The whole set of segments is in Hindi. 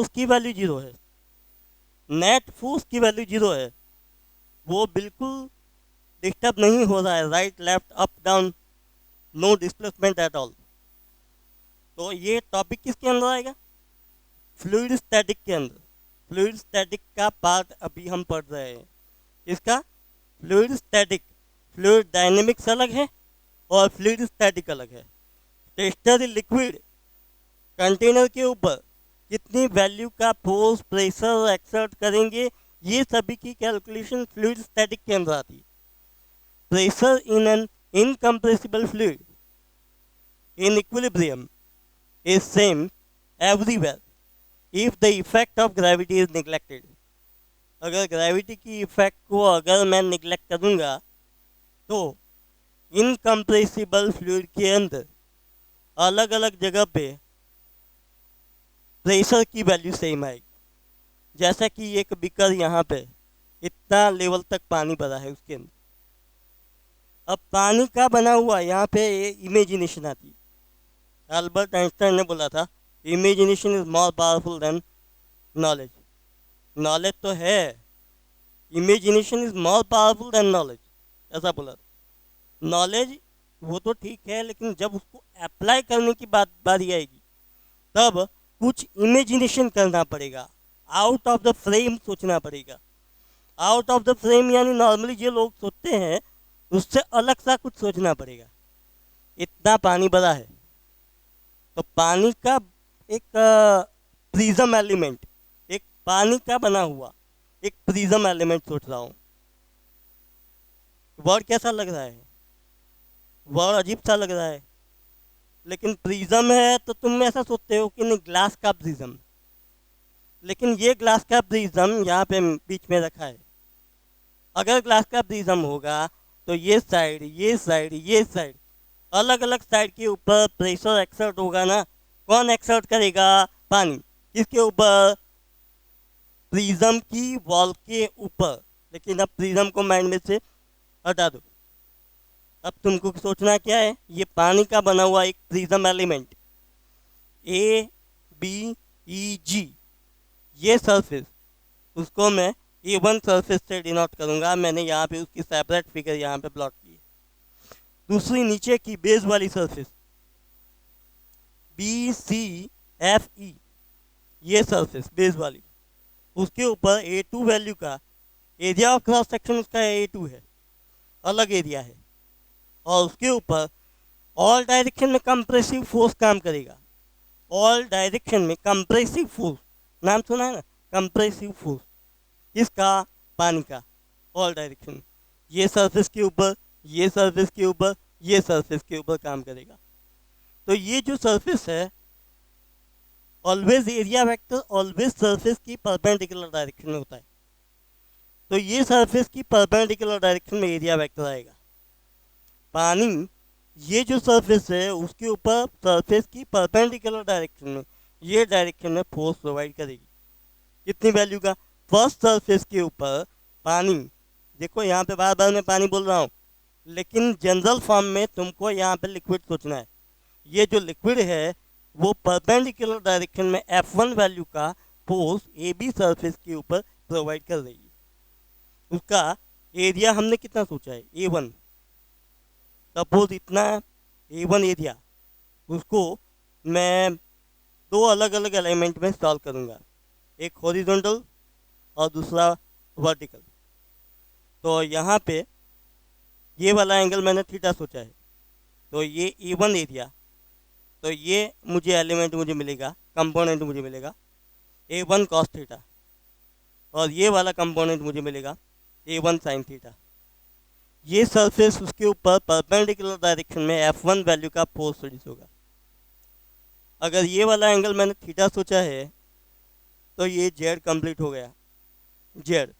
उसकी वैल्यू जीरो है, नेट फोर्स की वैल्यू जीरो है, वो बिल्कुल डिस्टर्ब नहीं हो रहा है, right left up down, no displacement at all. तो ये टॉपिक किसके अंदर आएगा? फ्लूइड स्टैटिक के अंदर। फ्लूइड स्टैटिक का पार्ट अभी हम पढ़ रहे हैं। इसका फ्लूइड स्टैटिक, फ्लूइड डायनेमिक्स अलग है और फ्लूइड स्टैटिक अलग है। टेस्टर लिक्विड कंटेनर के ऊपर कितनी वैल्यू का फोर्स प्रेशर एक्सर्ट करेंगे, ये सभी की कैलकुलेशन फ्लूइड स्टैटिक के अंदर आती है। Pressure in an incompressible fluid in equilibrium is same everywhere if the effect of gravity is neglected. अगर ग्रेविटी की इफेक्ट को अगर मैं निगलेक्ट करूंगा तो इनकम्प्रेसिबल फ्लूइड के अंदर अलग अलग जगह पे प्रेशर की वैल्यू सेम आएगी। जैसा कि एक बिकर यहाँ पे इतना लेवल तक पानी भरा है उसके अंदर, अब पानी का बना हुआ यहाँ पे इमेजिनेशन आती है। अल्बर्ट आइंस्टाइन ने बोला था imagination is more powerful than knowledge. Knowledge तो है, imagination is more powerful than knowledge, ऐसा बोला था। नॉलेज वो तो ठीक है, लेकिन जब उसको अप्लाई करने की बारी आएगी तब कुछ इमेजिनेशन करना पड़ेगा, आउट ऑफ द फ्रेम सोचना पड़ेगा। आउट ऑफ द फ्रेम यानी नॉर्मली जो लोग सोचते हैं उससे अलग सा कुछ सोचना पड़ेगा। इतना पानी भरा है तो पानी का एक प्रिज्म एलिमेंट, एक पानी का बना हुआ एक प्रिज्म एलिमेंट सोच रहा हूँ। वर्ड कैसा लग रहा है? वर्ड अजीब सा लग रहा है, लेकिन प्रिज्म है तो तुम ऐसा सोचते हो कि नहीं ग्लास का प्रिज्म, लेकिन ये ग्लास का प्रिज्म यहाँ पे बीच में रखा है। अगर ग्लास का प्रिज्म होगा तो ये साइड ये साइड ये साइड अलग अलग साइड के ऊपर प्रेशर एक्सर्ट होगा ना। कौन एक्सर्ट करेगा? पानी। किसके ऊपर? प्रिज्म की वॉल के ऊपर। लेकिन अब प्रिज्म को माइंड में से हटा दो। अब तुमको सोचना क्या है? ये पानी का बना हुआ एक prism element A B E G, ये सरफेस उसको मैं A1 सरफेस से डिनोट करूंगा। मैंने यहाँ पे उसकी सेपरेट फिगर यहाँ पे प्लॉट की है। दूसरी नीचे की बेस वाली सरफेस BCFE, ये सरफेस बेस वाली, उसके ऊपर A2 वैल्यू का एरिया ऑफ क्रॉस सेक्शन उसका A2 है, अलग एरिया है, और उसके ऊपर ऑल डायरेक्शन में कंप्रेसिव फोर्स काम करेगा। ऑल डायरेक्शन में कंप्रेसिव फोर्स, नाम सुना है ना, कंप्रेसिव फोर्स। इसका पानी का ऑल डायरेक्शन, ये सरफेस के ऊपर, ये सरफेस के ऊपर, ये सरफेस के ऊपर काम करेगा। तो ये जो सरफेस है always area vector always surface की परपेंडिकुलर डायरेक्शन में होता है। तो ये सरफेस की परपेंडिकुलर डायरेक्शन में एरिया वेक्टर आएगा। पानी ये जो सरफेस है उसके ऊपर सरफेस की परपेंडिकुलर डायरेक्शन में, ये डायरेक्शन में फोर्स प्रोवाइड करेगी। कितनी वैल्यू का? फर्स्ट सरफेस के ऊपर पानी, देखो यहाँ पे बार बार मैं पानी बोल रहा हूँ, लेकिन जनरल फॉर्म में तुमको यहाँ पे लिक्विड सोचना है। ये जो लिक्विड है वो परपेंडिकुलर डायरेक्शन में F1 वैल्यू का फोर्स AB सरफेस के ऊपर प्रोवाइड कर रही है। उसका एरिया हमने कितना सोचा है? A1। सपोज इतना A1 एरिया, उसको मैं दो अलग अलग एलिमेंट में सॉल्व करूँगा, एक हॉरिजॉन्टल और दूसरा वर्टिकल। तो यहाँ पे ये वाला एंगल मैंने थीटा सोचा है, तो ये A1 एरिया, तो ये मुझे एलिमेंट मुझे मिलेगा, कंपोनेंट मुझे मिलेगा A1 कॉस थीटा, और ये वाला कंपोनेंट मुझे मिलेगा A1 साइन थीटा। ये सरफेस उसके ऊपर परपेंडिकुलर डायरेक्शन में F1 वैल्यू का फोर्स प्रोड्यूस होगा। अगर ये वाला एंगल मैंने थीटा सोचा है तो ये जेड कंप्लीट हो गया, जेड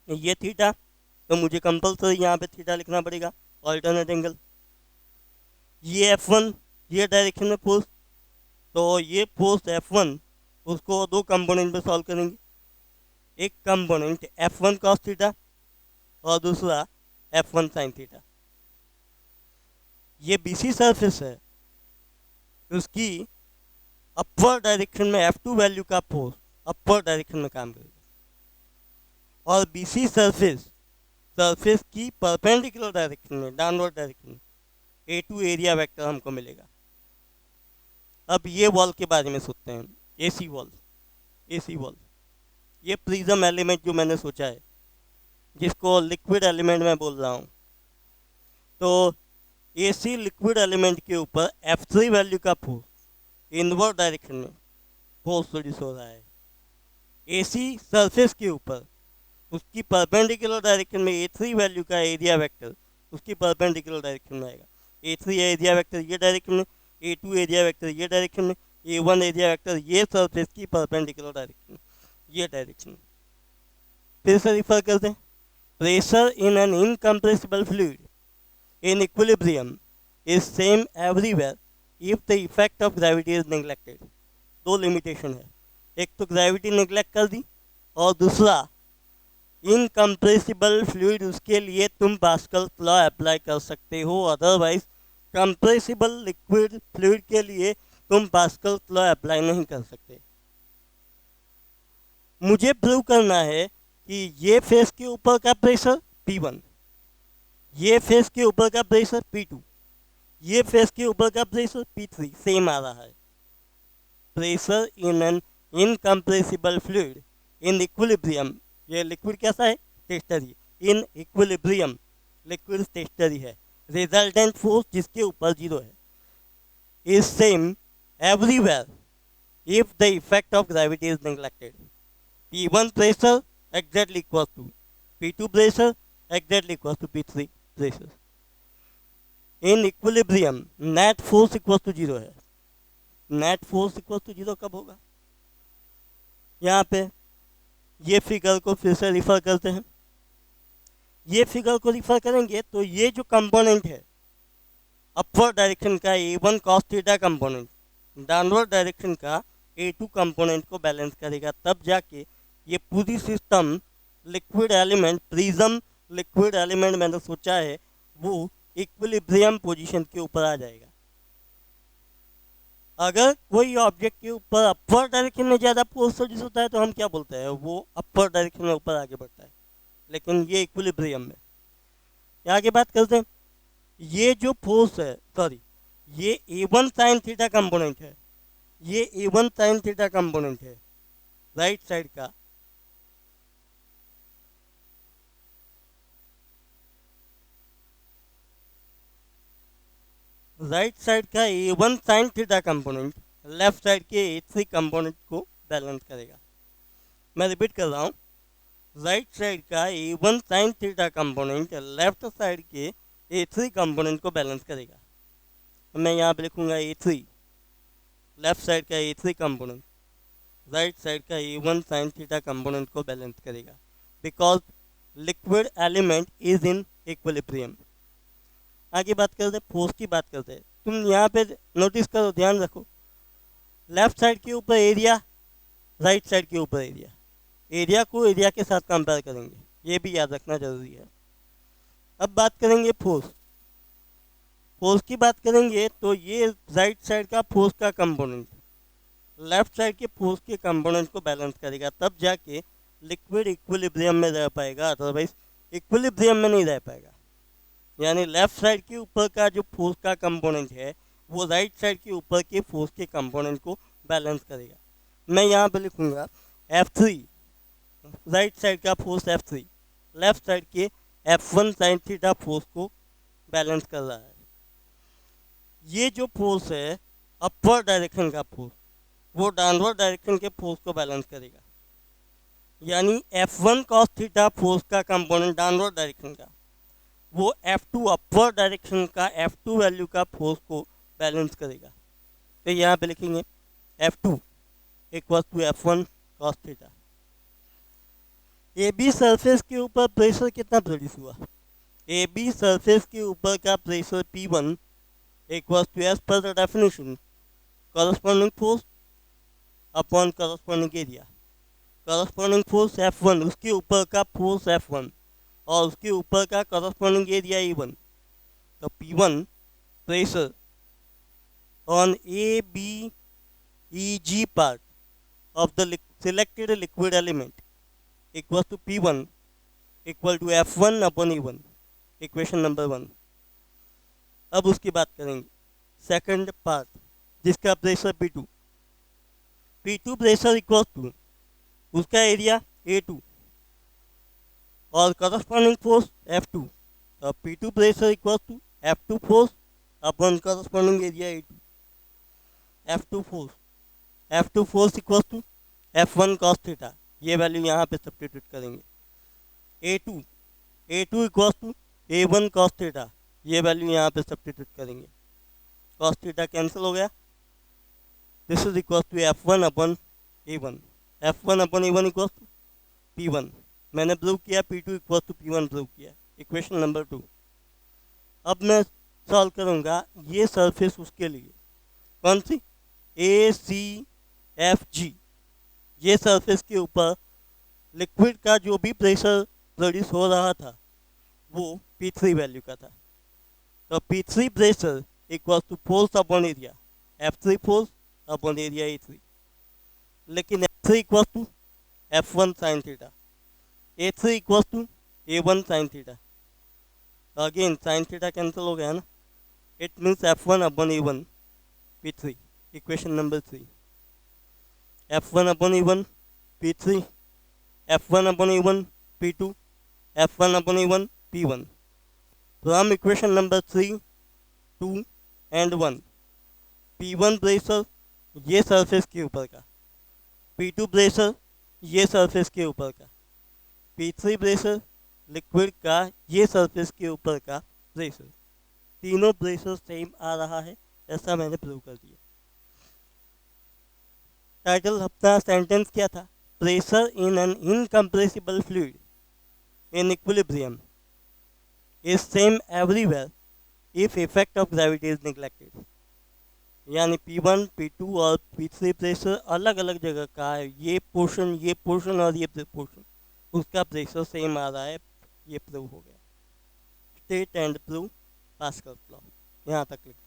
ये थीटा, तो मुझे कंपल्सरी यहाँ पे थीटा लिखना पड़ेगा, ऑल्टरनेट एंगल। ये F1 ये डायरेक्शन में फोर्स, तो ये फोर्स F1 उसको दो कंपोनेंट में सॉल्व करेंगे, एक कंपोनेंट F1 कॉस थीटा और दूसरा F1 साइन थीटा। ये BC सरफेस है, उसकी अपवर्ड डायरेक्शन में F2 वैल्यू का फोर्स अपवर्ड डायरेक्शन में काम करेगा, और BC सरफेस की परपेंडिकुलर डायरेक्शन में, डाउनवर्ड डायरेक्शन में, A2 एरिया वेक्टर हमको मिलेगा। अब ये वॉल के बारे में सोचते हैं, AC वॉल, ये प्रिज्म एलिमेंट जो मैंने सोचा है, जिसको लिक्विड एलिमेंट में बोल रहा हूँ, तो AC लिक्विड एलिमेंट के ऊपर F3 वैल्यू का फोर्स इनवर्ड डायरेक्शन में फोर्स प्रोड्यूस हो रहा है। AC सरफेस के ऊपर उसकी परपेंडिकुलर डायरेक्शन में A3 वैल्यू का एरिया वेक्टर उसकी परपेंडिकुलर डायरेक्शन में आएगा। A3 एरिया वेक्टर ये डायरेक्शन में, A2 एरिया वेक्टर ये डायरेक्शन में, A1 एरिया वेक्टर ये सरफेस की परपेंडिकुलर डायरेक्शन में, ये डायरेक्शन में। फिर से रिफर करते हैं, pressure in an incompressible fluid in equilibrium is same everywhere if the effect of gravity is neglected. दो लिमिटेशन है, एक तो ग्रेविटी नेग्लेक्ट कर दी, और दूसरा इनकम्प्रेसिबल फ्लूइड, उसके लिए तुम पास्कल लॉ अप्लाई कर सकते हो, अदरवाइज कंप्रेसिबल लिक्विड फ्लूइड के लिए तुम पास्कल लॉ अप्लाई नहीं कर सकते। मुझे प्रूव करना है कि ये फेस के ऊपर का प्रेशर P1, ये फेस के ऊपर का प्रेशर P2, ये फेस के ऊपर का प्रेशर P3 सेम आ रहा है। Pressure in an incompressible fluid in equilibrium, ये लिक्विड कैसा है? Stationary. In equilibrium liquid stationary है। रिजल्टेंट फोर्स जिसके ऊपर 0 है, is same everywhere if the effect of gravity is neglected. P1 pressure exactly equals to P2 pressure exactly equals to P3 pressure. In equilibrium net force equals to 0 है। नेट फोर्स इक्वल टू 0 कब होगा? यहाँ पे ये फिगर को फिर से रिफर करते हैं। ये फिगर को रिफर करेंगे तो ये जो कंपोनेंट है अपवर्ड डायरेक्शन का A1 cos theta component downward direction का A2 कंपोनेंट को बैलेंस करेगा, तब जाके ये पूरी system liquid element, prism liquid element मैंने सोचा है, वो इक्विलिब्रियम पोजीशन के ऊपर आ जाएगा। अगर कोई ऑब्जेक्ट के ऊपर अपवर्ड डायरेक्शन में ज़्यादा फोर्स प्रोड्यूस होता है तो हम क्या बोलते हैं? वो अपवर्ड डायरेक्शन में ऊपर आगे बढ़ता है, लेकिन ये इक्विलिब्रियम में। यहाँ की बात करते हैं, ये जो फोर्स है, सॉरी, ये A1 साइन थीटा कंपोनेंट है, ये A1 साइन थीटा कंपोनेंट है राइट साइड का। राइट साइड का A1 sine theta component left side के A3 कंपोनेंट को बैलेंस करेगा। मैं रिपीट कर रहा हूँ, राइट साइड का A1 sine theta component left side के A3 कंपोनेंट को बैलेंस करेगा। मैं यहाँ पे लिखूँगा A3, लेफ्ट साइड का A3 कंपोनेंट राइट साइड का A1 साइन थीटा कंपोनेंट को बैलेंस करेगा, because liquid element is in equilibrium. आगे बात करते हैं, फोर्स की बात करते हैं। तुम यहाँ पे नोटिस करो, ध्यान रखो, लेफ्ट साइड के ऊपर एरिया, राइट साइड के ऊपर एरिया, एरिया को एरिया के साथ कंपेयर करेंगे, ये भी याद रखना जरूरी है। अब बात करेंगे फोर्स। फोर्स की बात करेंगे तो ये राइट साइड का फोर्स का कंपोनेंट लेफ्ट साइड के फोर्स के कंपोनेंट को बैलेंस करेगा, तब जाके लिक्विड इक्विलिब्रियम में रह पाएगा, अदरवाइज इक्विलिब्रियम में नहीं रह पाएगा। यानी लेफ्ट साइड के ऊपर का जो फोर्स का कंपोनेंट है वो राइट साइड के ऊपर के फोर्स के कंपोनेंट को बैलेंस करेगा। मैं यहाँ पे लिखूँगा F3, राइट साइड का फोर्स F3 लेफ्ट साइड के F1 साइन थीटा फोर्स को बैलेंस कर रहा है। ये जो फोर्स है अपवर्ड डायरेक्शन का फोर्स, वो डाउनवर्ड डायरेक्शन के फोर्स को बैलेंस करेगा। यानी F1 cos थीटा फोर्स का कंपोनेंट डाउनवर्ड डायरेक्शन का, वो F2 अपवर्ड डायरेक्शन का F2 वैल्यू का फोर्स को बैलेंस करेगा। तो यहाँ पे लिखेंगे F2 equal to F1 cos theta. AB surface के ऊपर प्रेशर कितना प्रोड्यूस हुआ? AB सरफेस के ऊपर का pressure P1 equal to, as per the definition, corresponding force upon corresponding area. Corresponding force F1, उसके ऊपर का फोर्स F1 और उसके ऊपर का करस्पॉन्डिंग एरिया E1। तो P1 pressure on AB Eg part of the selected liquid element equals to P1 equal to F1 upon E1, equation number 1। अब उसकी बात करेंगे सेकंड पार्ट जिसका pressure P2, P2 pressure equal to उसका एरिया A2 और करस्पॉन्डिंग फोर्स F2। तो P2 pressure equal to F2 force upon corresponding area A2। F2 force equal to F1 cos theta, ये वैल्यू यहाँ पे सब्स्टिट्यूट करेंगे। A2 equal to A1 cos theta, ये वैल्यू यहाँ पे सब्स्टिट्यूट करेंगे। cos थीटा कैंसिल हो गया। This is equal to F1 upon A1, F1 upon A1 equal to P1। मैंने प्रूव किया P2 equal to P1 prove किया, इक्वेशन नंबर 2। अब मैं सॉल्व करूँगा ये सरफेस उसके लिए, कौन सी, ACFG। ये सरफेस के ऊपर लिक्विड का जो भी प्रेशर प्रोड्यूस हो रहा था वो P3 वैल्यू का था। तो P3 pressure equal to force upon area, F3 force upon area A3। लेकिन F3 equal to F1 sine theta, A3 equal to A1 sine theta. Again sine theta cancel हो गया ना, it means F1 upon A1 P3, equation number 3। F1 upon A1 P3, F1 upon A1 P2, F1 upon A1 P1। From equation number 3, 2 and 1, P1 pressure ये सरफेस के ऊपर का, P2 प्रेशर ये सरफेस के ऊपर का, P3 प्रेशर लिक्विड का ये सरफेस के ऊपर का प्रेशर, तीनों प्रेशर सेम आ रहा है, ऐसा मैंने प्रूव कर दिया। टाइटल अपना सेंटेंस क्या था, pressure in an incompressible fluid in equilibrium is same everywhere if effect of gravity is neglected. यानी P1, P2 और P3 प्रेशर अलग अलग जगह का है, ये पोर्शन और ये पोर्शन, उसका प्रेशर सेम आ रहा है, ये प्रूव हो गया। State and prove Pascal's law, यहाँ तक लिखते हैं।